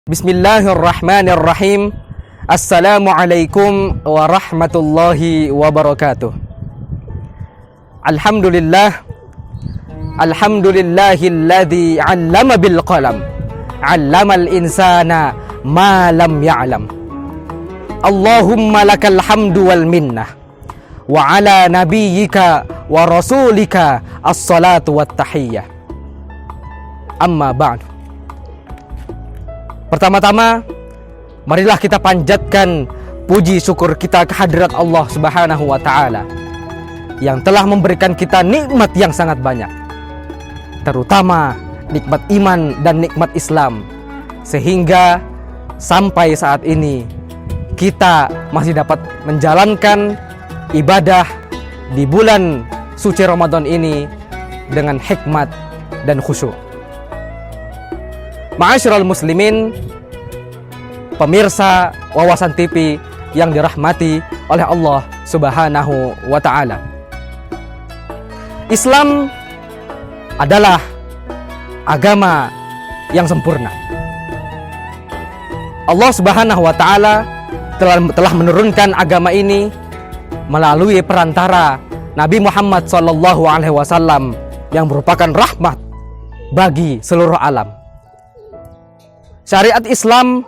Bismillahirrahmanirrahim. Assalamualaikum warahmatullahi wabarakatuh. Alhamdulillahilladzi 'allama bil qalam, 'allamal insana ma lam ya'lam. Allahumma lakal hamdu wal minnah, wa ala nabiyyika wa rasulika as-salatu wat tahiyyah. Amma ba'du. Pertama-tama, marilah kita panjatkan puji syukur kita kehadirat Allah Subhanahu wa Ta'ala yang telah memberikan kita nikmat yang sangat banyak, terutama nikmat iman dan nikmat Islam, sehingga sampai saat ini kita masih dapat menjalankan ibadah di bulan suci Ramadan ini dengan hikmat dan khusyuk. Ma'asyiral muslimin, pemirsa Wawasan TV yang dirahmati oleh Allah Subhanahu wa Ta'ala. Islam adalah agama yang sempurna. Allah Subhanahu wa Ta'ala telah menurunkan agama ini melalui perantara Nabi Muhammad SAW yang merupakan rahmat bagi seluruh alam. Syariat Islam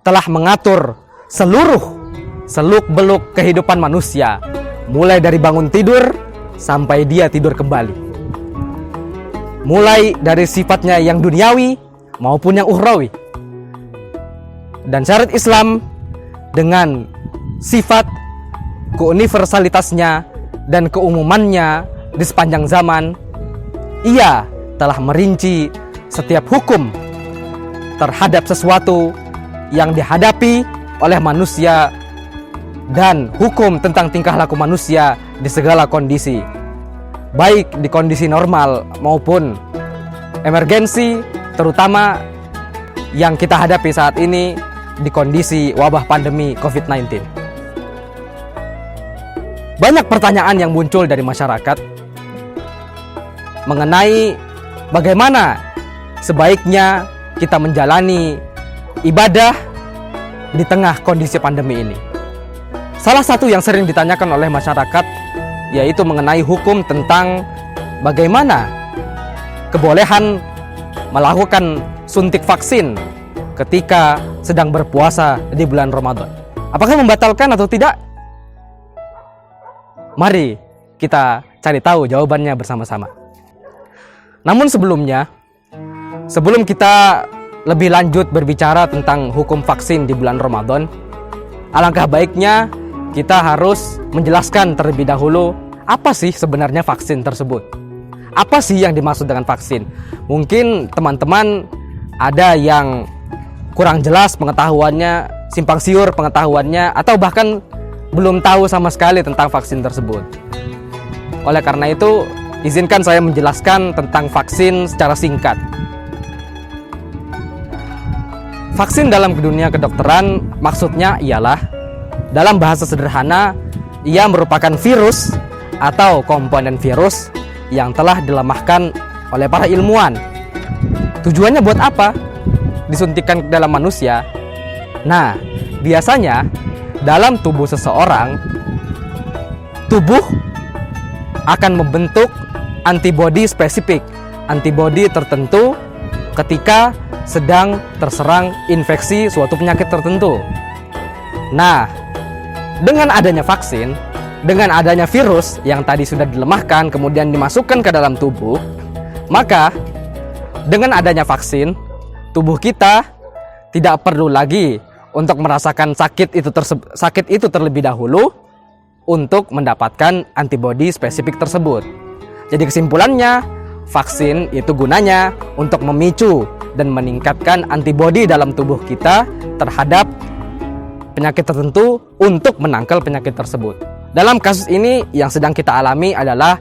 telah mengatur seluruh seluk-beluk kehidupan manusia, mulai dari bangun tidur sampai dia tidur kembali, mulai dari sifatnya yang duniawi maupun yang ukhrawi. Dan syariat Islam dengan sifat keuniversalitasnya dan keumumannya di sepanjang zaman, ia telah merinci setiap hukum terhadap sesuatu yang dihadapi oleh manusia dan hukum tentang tingkah laku manusia di segala kondisi, baik di kondisi normal maupun emergensi, terutama yang kita hadapi saat ini di kondisi wabah pandemi COVID-19. Banyak pertanyaan yang muncul dari masyarakat mengenai bagaimana sebaiknya kita menjalani ibadah di tengah kondisi pandemi ini. Salah satu yang sering ditanyakan oleh masyarakat yaitu mengenai hukum tentang bagaimana kebolehan melakukan suntik vaksin ketika sedang berpuasa di bulan Ramadan. Apakah membatalkan atau tidak? Mari kita cari tahu jawabannya bersama-sama. Namun sebelum kita lebih lanjut berbicara tentang hukum vaksin di bulan Ramadan, alangkah baiknya kita harus menjelaskan terlebih dahulu apa sih sebenarnya vaksin tersebut. Apa sih yang dimaksud dengan vaksin? Mungkin teman-teman ada yang kurang jelas pengetahuannya, simpang siur pengetahuannya, atau bahkan belum tahu sama sekali tentang vaksin tersebut. Oleh karena itu, izinkan saya menjelaskan tentang vaksin secara singkat. Vaksin dalam dunia kedokteran maksudnya ialah, dalam bahasa sederhana, ia merupakan virus atau komponen virus yang telah dilemahkan oleh para ilmuwan. Tujuannya buat apa disuntikkan ke dalam manusia? Nah, biasanya dalam tubuh seseorang, tubuh akan membentuk antibodi spesifik, antibodi tertentu ketika sedang terserang infeksi suatu penyakit tertentu. Nah, dengan adanya vaksin, dengan adanya virus yang tadi sudah dilemahkan kemudian dimasukkan ke dalam tubuh, maka dengan adanya vaksin, tubuh kita tidak perlu lagi untuk merasakan sakit itu terlebih dahulu untuk mendapatkan antibodi spesifik tersebut. Jadi kesimpulannya, vaksin itu gunanya untuk memicu dan meningkatkan antibodi dalam tubuh kita terhadap penyakit tertentu untuk menangkal penyakit tersebut. Dalam kasus ini yang sedang kita alami adalah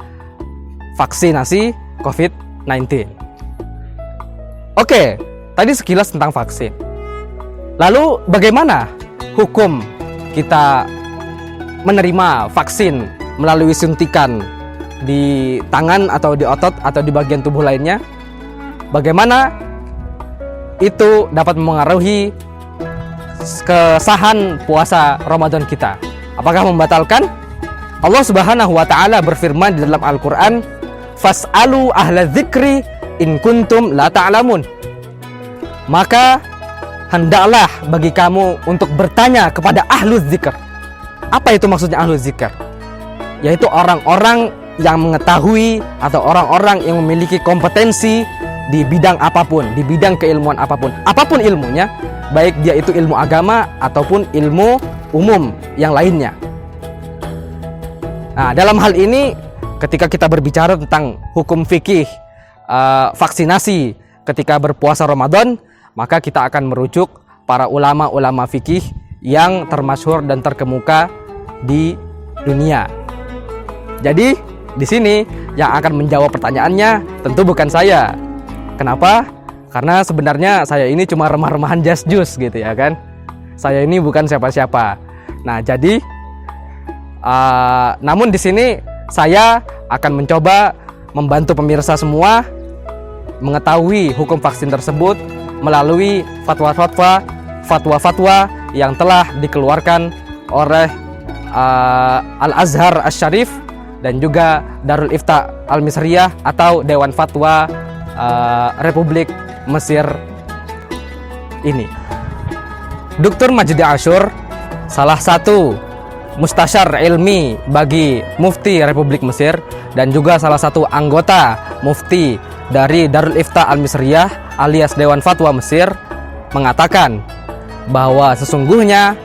vaksinasi COVID-19. Oke, tadi sekilas tentang vaksin. Lalu bagaimana hukum kita menerima vaksin melalui suntikan di tangan atau di otot atau di bagian tubuh lainnya? Bagaimana itu dapat mempengaruhi kesahan puasa Ramadan kita. Apakah membatalkan? Allah Subhanahu wa taala berfirman di dalam Al-Qur'an, "Fas'alu ahla dzikri in kuntum la ta'lamun." Maka hendaklah bagi kamu untuk bertanya kepada ahlu dzikr. Apa itu maksudnya ahlu dzikr? Yaitu orang-orang yang mengetahui atau orang-orang yang memiliki kompetensi di bidang apapun, di bidang keilmuan apapun. Apapun ilmunya, baik dia itu ilmu agama ataupun ilmu umum yang lainnya. Nah, dalam hal ini ketika kita berbicara tentang hukum fikih vaksinasi ketika berpuasa Ramadan, maka kita akan merujuk para ulama-ulama fikih yang termasyhur dan terkemuka di dunia. Jadi di sini yang akan menjawab pertanyaannya tentu bukan saya. Kenapa? Karena sebenarnya saya ini cuma remah-remahan just juice gitu ya kan. Saya ini bukan siapa-siapa. Nah, jadi namun di sini saya akan mencoba membantu pemirsa semua mengetahui hukum vaksin tersebut melalui fatwa-fatwa yang telah dikeluarkan oleh Al-Azhar Asy-Syarif dan juga Darul Ifta Al-Misriyah atau Dewan Fatwa Republik Mesir ini. Dr. Majdi Ashur, salah satu mustasyar ilmi bagi Mufti Republik Mesir dan juga salah satu anggota Mufti dari Darul Ifta Al-Misriyah alias Dewan Fatwa Mesir, mengatakan bahwa sesungguhnya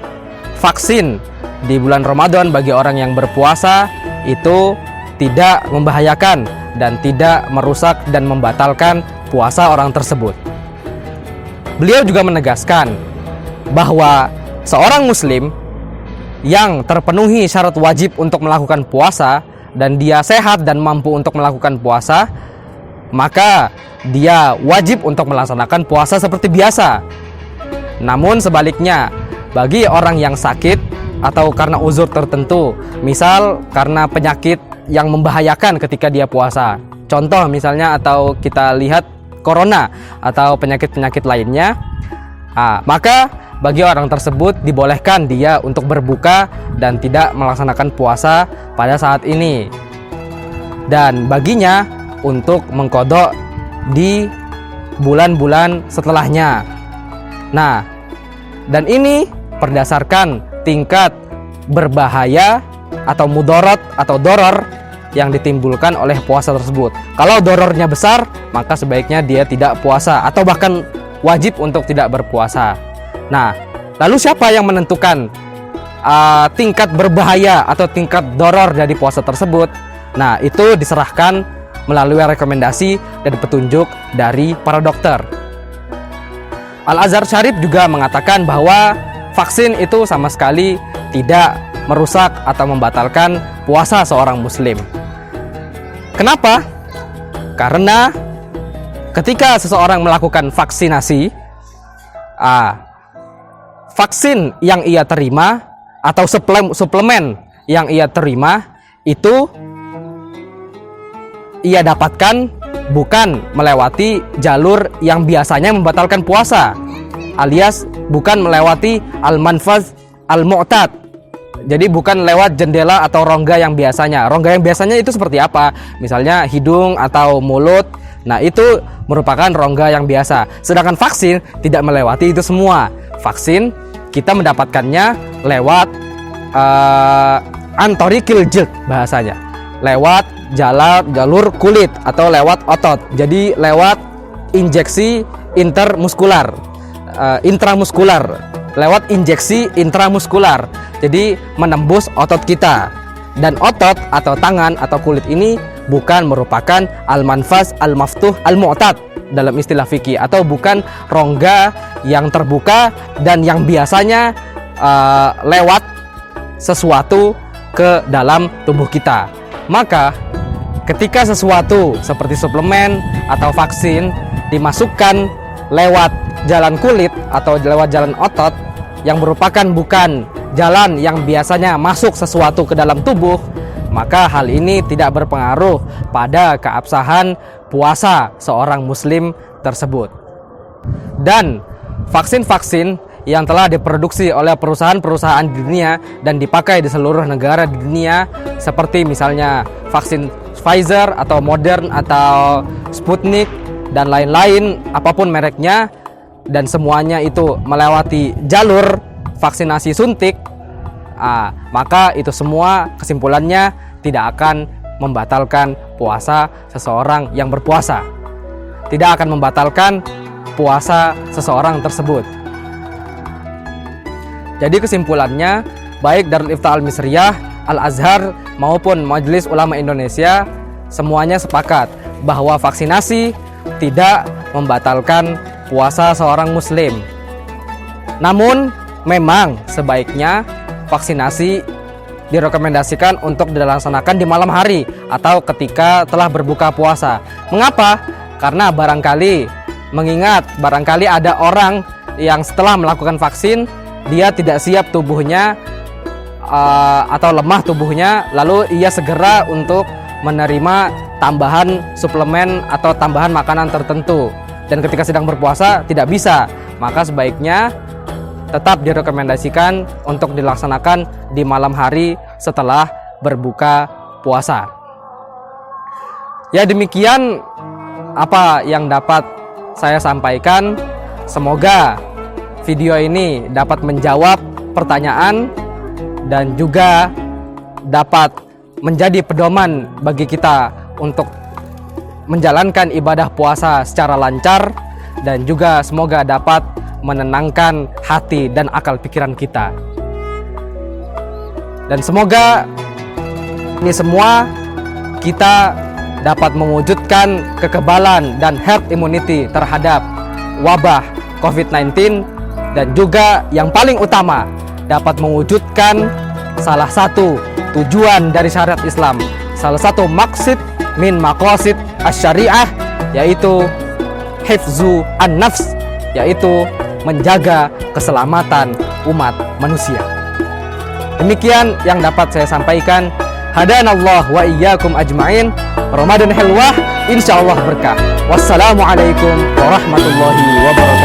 vaksin di bulan Ramadan bagi orang yang berpuasa itu tidak membahayakan dan tidak merusak dan membatalkan puasa orang tersebut. Beliau juga menegaskan bahwa seorang muslim yang terpenuhi syarat wajib untuk melakukan puasa dan dia sehat dan mampu untuk melakukan puasa, maka dia wajib untuk melaksanakan puasa seperti biasa. Namun sebaliknya, bagi orang yang sakit atau karena uzur tertentu, misal karena penyakit yang membahayakan ketika dia puasa, contoh misalnya atau kita lihat corona atau penyakit-penyakit lainnya, maka bagi orang tersebut dibolehkan dia untuk berbuka dan tidak melaksanakan puasa pada saat ini, dan baginya untuk mengqadha di bulan-bulan setelahnya. Nah, dan ini berdasarkan tingkat berbahaya atau mudarat atau doror yang ditimbulkan oleh puasa tersebut. Kalau dorornya besar, maka sebaiknya dia tidak puasa atau bahkan wajib untuk tidak berpuasa. Nah, lalu siapa yang menentukan tingkat berbahaya atau tingkat doror dari puasa tersebut? Nah, itu diserahkan melalui rekomendasi dan petunjuk dari para dokter. Al-Azhar Syarif juga mengatakan bahwa vaksin itu sama sekali tidak merusak atau membatalkan puasa seorang muslim. Kenapa? Karena ketika seseorang melakukan vaksinasi, vaksin yang ia terima atau suplemen yang ia terima itu ia dapatkan bukan melewati jalur yang biasanya membatalkan puasa, alias bukan melewati al-manfaz al-mu'tad. Jadi bukan lewat jendela atau rongga yang biasanya. Rongga yang biasanya itu seperti apa? Misalnya hidung atau mulut. Nah, itu merupakan rongga yang biasa. Sedangkan vaksin tidak melewati itu semua. Vaksin kita mendapatkannya lewat antorikil jild bahasanya. Lewat jalur kulit atau lewat otot. Jadi lewat injeksi intramuskular. Lewat injeksi intramuskular. Jadi menembus otot kita. Dan otot atau tangan atau kulit ini bukan merupakan al-manfas al-maftuh al-mu'tad dalam istilah fikih, atau bukan rongga yang terbuka dan yang biasanya lewat sesuatu ke dalam tubuh kita. Maka ketika sesuatu seperti suplemen atau vaksin dimasukkan lewat jalan kulit atau lewat jalan otot yang merupakan bukan jalan yang biasanya masuk sesuatu ke dalam tubuh, maka hal ini tidak berpengaruh pada keabsahan puasa seorang muslim tersebut. Dan vaksin-vaksin yang telah diproduksi oleh perusahaan-perusahaan di dunia dan dipakai di seluruh negara di dunia, seperti misalnya vaksin Pfizer atau Modern atau Sputnik dan lain-lain, apapun mereknya, dan semuanya itu melewati jalur vaksinasi suntik, maka itu semua kesimpulannya tidak akan membatalkan puasa seseorang yang berpuasa, tidak akan membatalkan puasa seseorang tersebut. Jadi kesimpulannya, baik Darul Iftah Al-Misriyah, Al-Azhar maupun Majelis Ulama Indonesia semuanya sepakat bahwa vaksinasi tidak membatalkan puasa seorang muslim. Namun memang sebaiknya vaksinasi direkomendasikan untuk dilaksanakan di malam hari atau ketika telah berbuka puasa. Mengapa? Karena barangkali ada orang yang setelah melakukan vaksin dia tidak siap tubuhnya atau lemah tubuhnya, lalu ia segera untuk menerima tambahan suplemen atau tambahan makanan tertentu, dan ketika sedang berpuasa tidak bisa. Maka sebaiknya tetap direkomendasikan untuk dilaksanakan di malam hari setelah berbuka puasa. Ya, demikian apa yang dapat saya sampaikan. Semoga video ini dapat menjawab pertanyaan dan juga dapat menjadi pedoman bagi kita untuk menjalankan ibadah puasa secara lancar, dan juga semoga dapat menenangkan hati dan akal pikiran kita. Dan semoga ini semua kita dapat mewujudkan kekebalan dan herd immunity terhadap wabah COVID-19, dan juga yang paling utama dapat mewujudkan salah satu tujuan dari syariat Islam, salah satu maksud min maqasid asy-syariah, yaitu hifzu an-nafs, yaitu menjaga keselamatan umat manusia. Demikian yang dapat saya sampaikan. Hadanallah wa iyyakum ajma'in. Ramadan hilwah, insyaallah berkah. Wassalamualaikum warahmatullahi wabarakatuh.